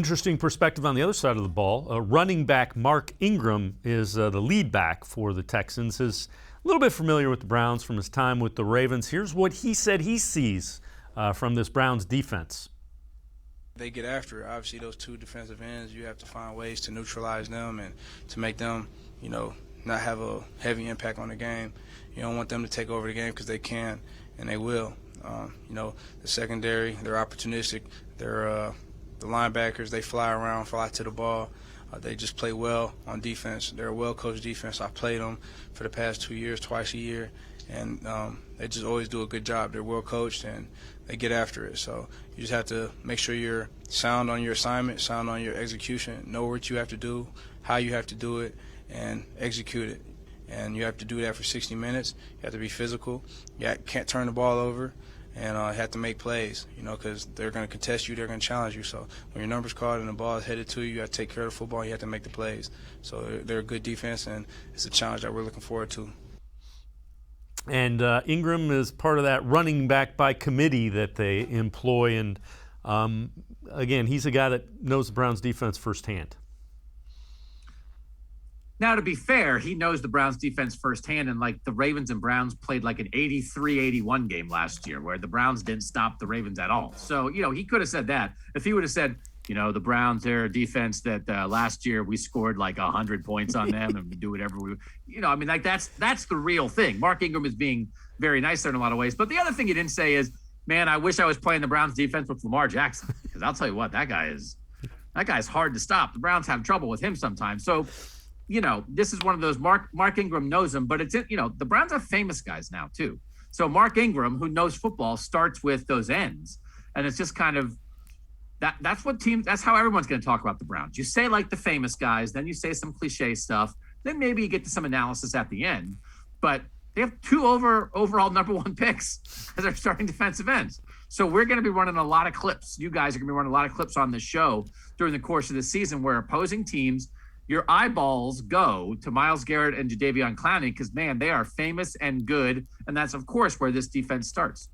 Interesting perspective on the other side of the ball. Running back Mark Ingram is the lead back for the Texans. Is a little bit familiar with the Browns from his time with the Ravens. Here's what he said he sees from this Browns defense. They get after it. Obviously, those two defensive ends, you have to find ways to neutralize them and to make them, not have a heavy impact on the game. You don't want them to take over the game because they can, and they will. The secondary, they're opportunistic. They're the linebackers, they fly to the ball. They just play well on defense. They're a well-coached defense. I've played them for the past 2 years, twice a year, and they just always do a good job. They're well-coached, and they get after it. So you just have to make sure you're sound on your assignment, sound on your execution, know what you have to do, how you have to do it, and execute it. And you have to do that for 60 minutes. You have to be physical. You can't turn the ball over. And have to make plays, because they're going to contest you, they're going to challenge you. So when your number's called and the ball is headed to you, you have to take care of the football, you have to make the plays. So they're a good defense, and it's a challenge that we're looking forward to. And Ingram is part of that running back by committee that they employ. And, again, he's a guy that knows the Browns defense firsthand. Now, to be fair, he knows the Browns defense firsthand, and the Ravens and Browns played like an 83-81 game last year where the Browns didn't stop the Ravens at all. So, he could have said that. If he would have said, the Browns, they're a defense that last year we scored like 100 points on them and we do whatever we, that's the real thing. Mark Ingram is being very nice there in a lot of ways. But the other thing he didn't say is, man, I wish I was playing the Browns defense with Lamar Jackson, because I'll tell you what, that guy's hard to stop. The Browns have trouble with him sometimes. So, this is one of those Mark Ingram knows him, but the Browns have famous guys now too. So Mark Ingram, who knows football, starts with those ends. And it's just kind of that's how everyone's going to talk about the Browns. You say the famous guys, then you say some cliche stuff, then maybe you get to some analysis at the end. But they have two overall number one picks as their starting defensive ends. So we're going to be running a lot of clips. You guys are going to be running a lot of clips on this show during the course of the season where opposing teams, your eyeballs go to Myles Garrett and Jadeveon Clowney because, man, they are famous and good. And that's, of course, where this defense starts.